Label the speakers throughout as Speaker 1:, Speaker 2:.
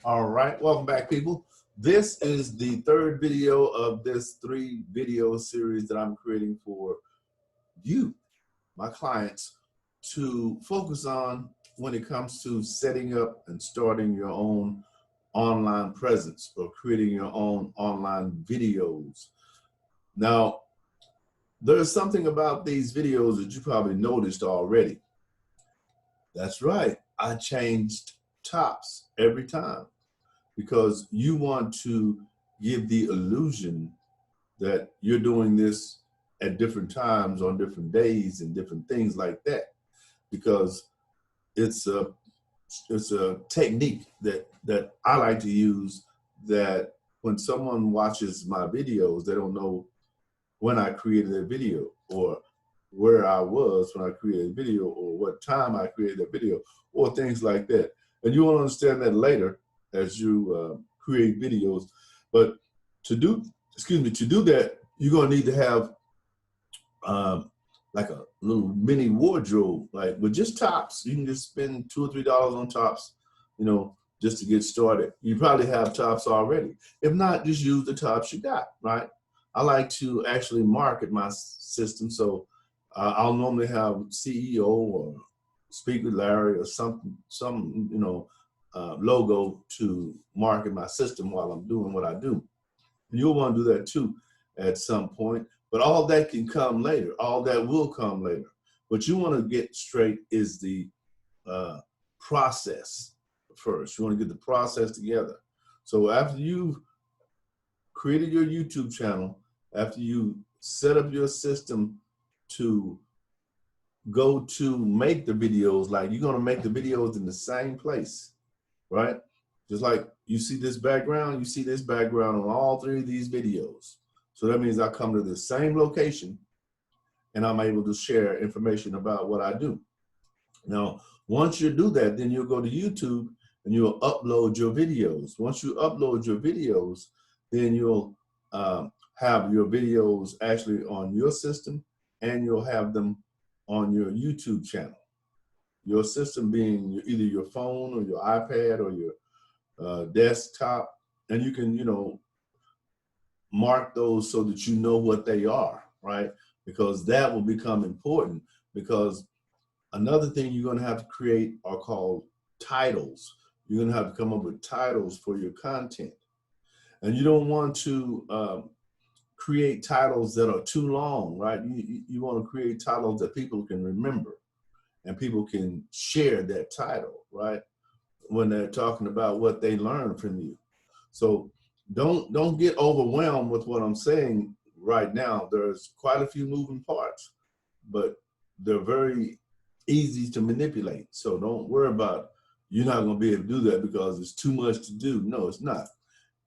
Speaker 1: All right, welcome back, people. This is the third video of this 3-video series that I'm creating for you, my clients, to focus on when it comes to setting up and starting your own online presence or creating your own online videos. Now, there's something about these videos that you probably noticed already. That's right, I changed tops every time, because you want to give the illusion that you're doing this at different times on different days and different things like that, because it's a technique that I like to use, that when someone watches my videos, they don't know when I created a video or where I was when I created a video or what time I created a video or things like that. And you will understand that later as you create videos. But to do that, you're gonna need to have like a little mini wardrobe, like with just tops. You can just spend $2 or $3 on tops, just to get started. You probably have tops already. If not, just use the tops you got, right? I like to actually market my system, so I'll normally have CEO or Speak with Larry or some logo to market my system while I'm doing what I do. You'll want to do that too at some point, but all that can come later. All that will come later. What you want to get straight is the process first. You want to get the process together. So after you've created your YouTube channel, after you set up your system to go to make the videos, like you're going to make the videos in the same place, right? Just like you see this background, on all 3 of these videos. So that means I come to the same location and I'm able to share information about what I do. Now, once you do that, then you'll go to YouTube and you'll upload your videos. Once you upload your videos, then you'll have your videos actually on your system, and you'll have them on your YouTube channel. Your system being either your phone or your iPad or your desktop, and you can, mark those so that you know what they are, right? Because that will become important, because another thing you're going to have to create are called titles. You're going to have to come up with titles for your content. And you don't want to create titles that are too long, right? You want to create titles that people can remember and people can share that title, right? When they're talking about what they learned from you. So don't get overwhelmed with what I'm saying right now. There's quite a few moving parts, but they're very easy to manipulate. So don't worry about, you're not going to be able to do that because it's too much to do. No, it's not.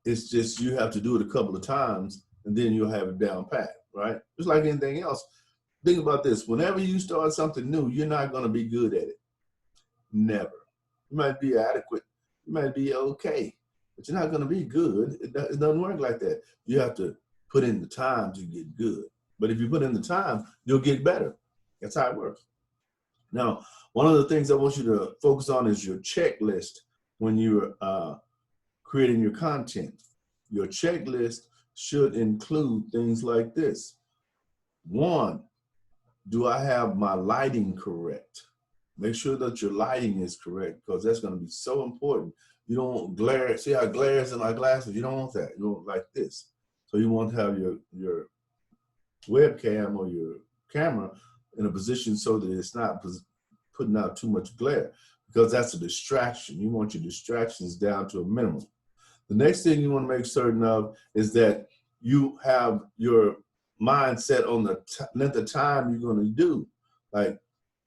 Speaker 1: It's just you have to do it a couple of times and then you'll have it down pat, right? Just like anything else. Think about this. Whenever you start something new, you're not going to be good at it. Never. You might be adequate. You might be okay, but you're not going to be good. It doesn't work like that. You have to put in the time to get good. But if you put in the time, you'll get better. That's how it works. Now, one of the things I want you to focus on is your checklist when you're creating your content. Your checklist should include things like this. 1, do I have my lighting correct? Make sure that your lighting is correct, because that's going to be so important. You don't want glare. See how it glares in my glasses? You don't want that. You want like this. So you want to have your webcam or your camera in a position so that it's not putting out too much glare, because that's a distraction. You want your distractions down to a minimum. The next thing you want to make certain of is that you have your mindset on the length of time you're going to do. Like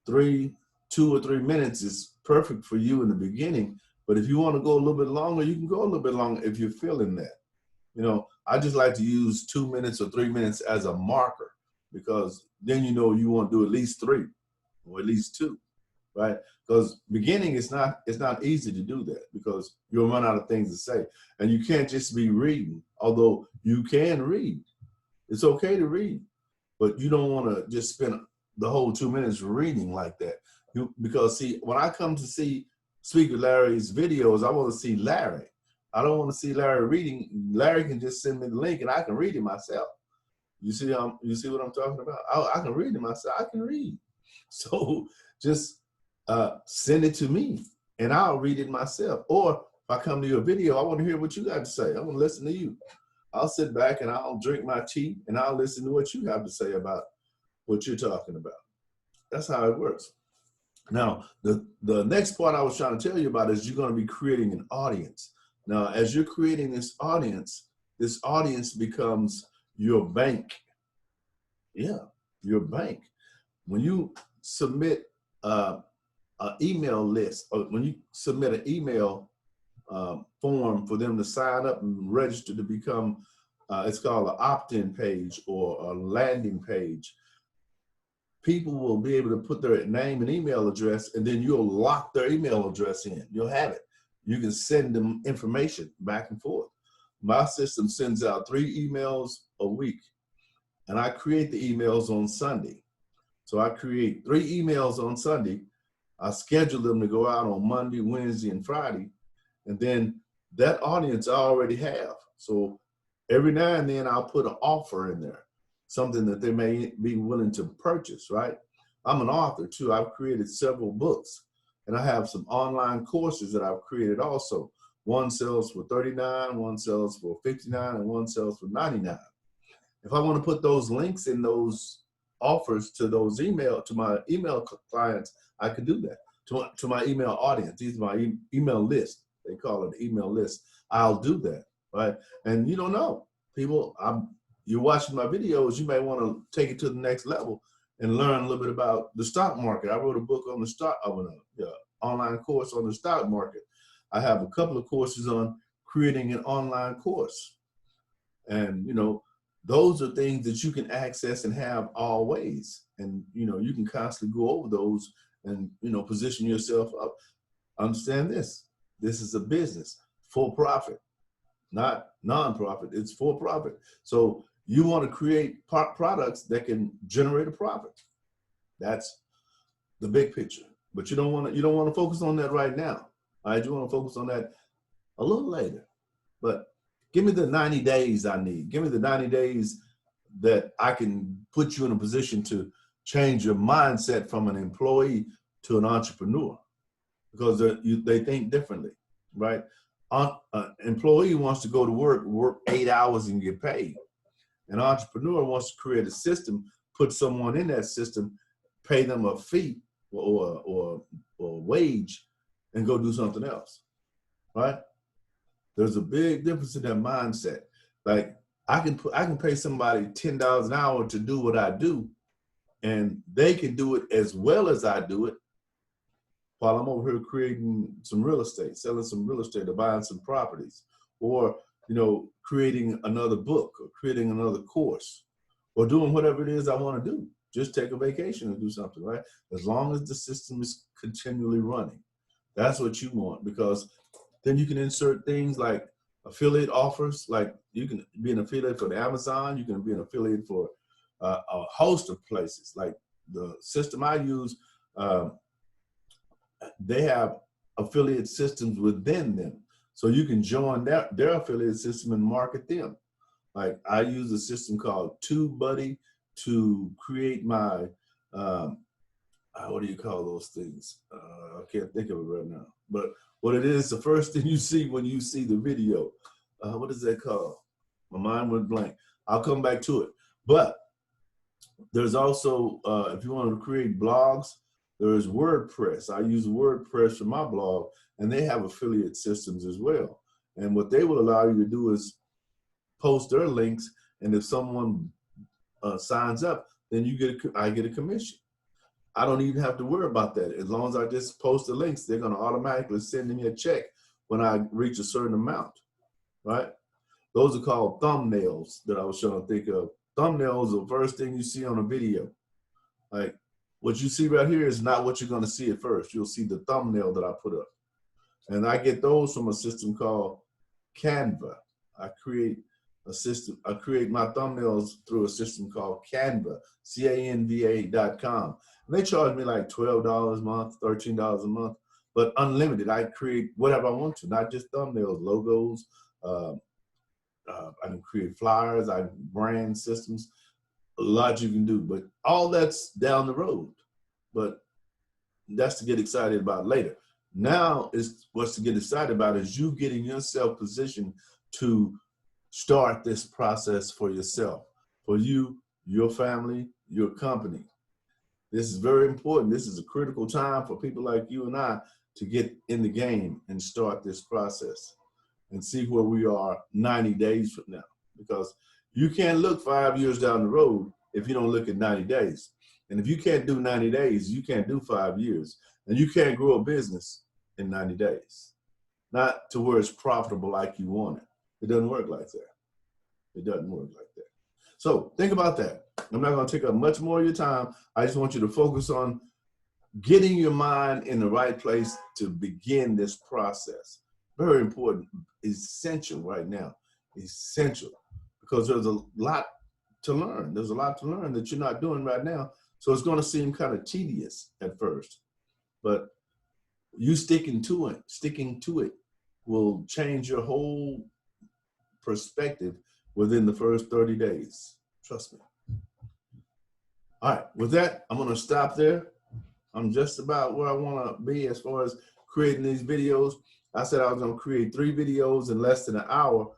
Speaker 1: 2 or 3 minutes is perfect for you in the beginning, but if you want to go a little bit longer, you can go a little bit longer if you're feeling that. I just like to use 2 minutes or 3 minutes as a marker, because then you want to do at least 3 or at least 2. Right? Because beginning, it's not easy to do that, because you'll run out of things to say. And you can't just be reading, although you can read. It's okay to read, but you don't want to just spend the whole 2 minutes reading like that. Because see, when I come to see Speak with Larry's videos, I want to see Larry. I don't want to see Larry reading. Larry can just send me the link and I can read it myself. You see what I'm talking about? I can read it myself. I can read. So just send it to me and I'll read it myself. Or if I come to your video, I want to hear what you got to say. I want to listen to you. I'll sit back and I'll drink my tea and I'll listen to what you have to say about what you're talking about. That's how it works. Now, the next part I was trying to tell you about is you're going to be creating an audience. Now, as you're creating this audience becomes your bank. Yeah, your bank. When you submit an email list, or when you submit an email form for them to sign up and register to become, it's called an opt-in page or a landing page. People will be able to put their name and email address, and then you'll lock their email address in. You'll have it. You can send them information back and forth. My system sends out 3 emails a week, and I create the emails on Sunday. So I create 3 emails on Sunday. I schedule them to go out on Monday, Wednesday, and Friday. And then that audience I already have. So every now and then I'll put an offer in there, something that they may be willing to purchase, right? I'm an author too. I've created several books, and I have some online courses that I've created also. One sells for $39, one sells for $59, and one sells for $99. If I want to put those links in those offers to those to my email clients, I could do that. To my email audience, these are my email list. They call it email list. I'll do that, right? And you don't know, people. You're watching my videos. You may want to take it to the next level and learn a little bit about the stock market. I wrote a book on the stock, online course on the stock market. I have a couple of courses on creating an online course, and those are things that you can access and have always. And you can constantly go over those and position yourself up. Understand this. This is a business for profit, not non-profit. It's for profit. So you want to create products that can generate a profit. That's the big picture. But you don't want to focus on that right now. All right, you want to focus on that a little later. But give me the 90 days I need. Give me the 90 days that I can put you in a position to change your mindset from an employee to an entrepreneur, because they think differently, right? An employee wants to go to work 8 hours and get paid. An entrepreneur wants to create a system, put someone in that system, pay them a fee or wage, and go do something else, right? There's a big difference in that mindset. Like I can pay somebody $10 an hour to do what I do, and they can do it as well as I do it, while I'm over here creating some real estate, selling some real estate, or buying some properties, or creating another book, or creating another course, or doing whatever it is I want to do. Just take a vacation and do something, right? As long as the system is continually running. That's what you want, because then you can insert things like affiliate offers. Like you can be an affiliate for the Amazon. You can be an affiliate for a host of places. Like the system I use, they have affiliate systems within them. So you can join their affiliate system and market them. Like I use a system called TubeBuddy to create my, what do you call those things? I can't think of it right now. But what it is, the first thing you see when you see the video, what is that called? My mind went blank. I'll come back to it. But there's also, if you want to create blogs, there's WordPress. I use WordPress for my blog, and they have affiliate systems as well. And what they will allow you to do is post their links, and if someone signs up, then I get a commission. I don't even have to worry about that. As long as I just post the links, they're going to automatically send me a check when I reach a certain amount, right? Those are called thumbnails that I was trying to think of. Thumbnails are the first thing you see on a video. Like what you see right here is not what you're going to see at first. You'll see the thumbnail that I put up. And I get those from a system called Canva. I create my thumbnails through a system called Canva, Canva.com. And they charge me like $12 a month, $13 a month. but unlimited. I create whatever I want to, not just thumbnails, logos. I can create flyers, I brand systems, a lot you can do, but all that's down the road. But that's to get excited about later. Now is what's to get excited about is you getting yourself positioned to start this process for yourself, for you, your family, your company. This is very important. This is a critical time for people like you and I to get in the game and start this process and see where we are 90 days from now. Because you can't look 5 years down the road if you don't look at 90 days. And if you can't do 90 days, you can't do 5 years. And you can't grow a business in 90 days. Not to where it's profitable like you want it. It doesn't work like that. It doesn't work like that. So think about that. I'm not going to take up much more of your time. I just want you to focus on getting your mind in the right place to begin this process. Very important, essential right now, essential, because there's a lot to learn. There's a lot to learn that you're not doing right now. So it's going to seem kind of tedious at first, but you sticking to it will change your whole perspective within the first 30 days. Trust me. All right, with that, I'm going to stop there. I'm just about where I want to be as far as creating these videos. I said I was going to create 3 videos in less than an hour.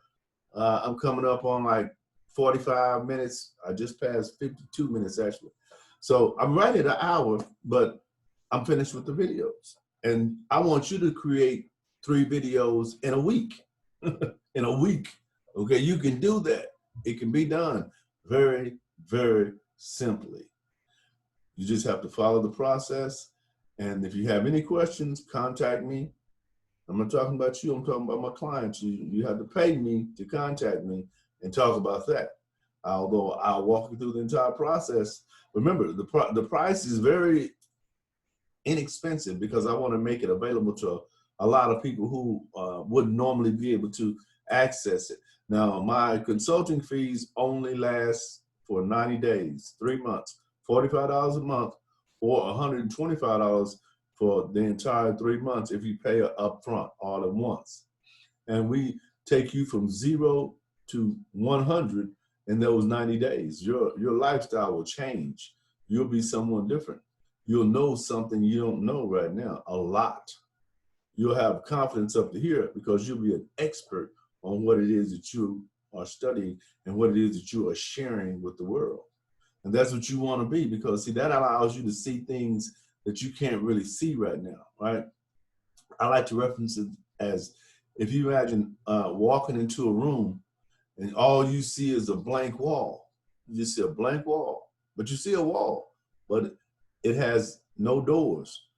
Speaker 1: I'm coming up on like 45 minutes. I just passed 52 minutes actually. So I'm right at an hour, but I'm finished with the videos. And I want you to create 3 videos in a week. In a week. Okay, you can do that. It can be done very, very simply. You just have to follow the process. And if you have any questions, contact me. I'm not talking about you, I'm talking about my clients. You have to pay me to contact me and talk about that. Although I'll walk you through the entire process. Remember, the price is very inexpensive because I want to make it available to a lot of people who wouldn't normally be able to access it. Now, my consulting fees only last for 90 days, 3 months, $45 a month, or $125 for the entire 3 months if you pay up front all at once. And we take you from 0 to 100 in those 90 days. Your lifestyle will change. You'll be someone different. You'll know something you don't know right now, a lot. You'll have confidence up to here because you'll be an expert on what it is that you are studying and what it is that you are sharing with the world. And that's what you want to be, because see, that allows you to see things that you can't really see right now, right? I like to reference it as if you imagine walking into a room and all you see is a blank wall. You just see a blank wall, but you see a wall, but it has no doors.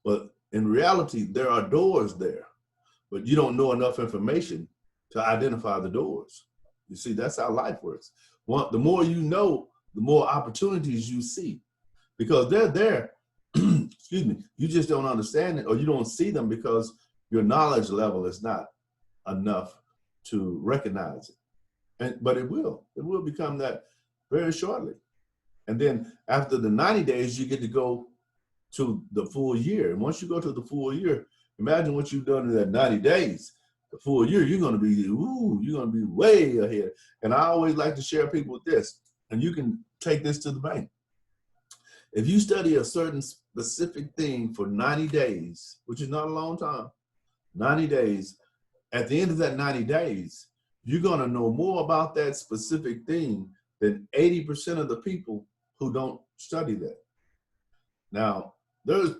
Speaker 1: But in reality, there are doors there, but you don't know enough information to identify the doors. You see, that's how life works. The more you know, the more opportunities you see, because they're there. Excuse me. You just don't understand it, or you don't see them because your knowledge level is not enough to recognize it. But it will become that very shortly. And then after the 90 days, you get to go to the full year. And once you go to the full year, imagine what you've done in that 90 days. The full year, you're going to be way ahead. And I always like to share people with this, and you can take this to the bank. If you study a certain specific thing for 90 days, which is not a long time, 90 days, at the end of that 90 days, you're going to know more about that specific thing than 80% of the people who don't study that. Now, there's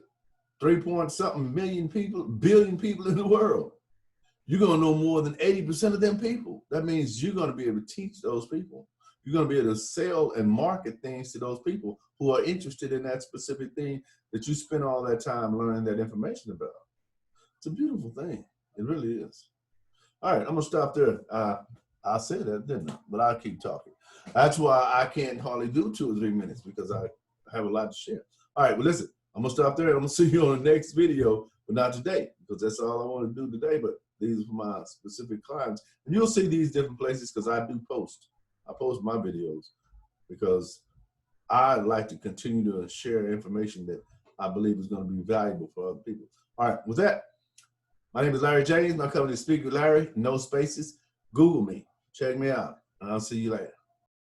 Speaker 1: 3-point-something billion people in the world. You're going to know more than 80% of them people. That means you're going to be able to teach those people. You're going to be able to sell and market things to those people who are interested in that specific thing that you spend all that time learning that information about. It's a beautiful thing. It really is. All right, I'm going to stop there. I said that, didn't I? But I'll keep talking. That's why I can't hardly do 2 or 3 minutes, because I have a lot to share. All right, well, listen, I'm going to stop there. I'm going to see you on the next video, but not today, because that's all I want to do today. But these are for my specific clients. And you'll see these different places because I do post. I post my videos because I like to continue to share information that I believe is going to be valuable for other people. All right, with that, my name is Larry James. My company is Speak with Larry, no spaces. Google me, check me out, and I'll see you later.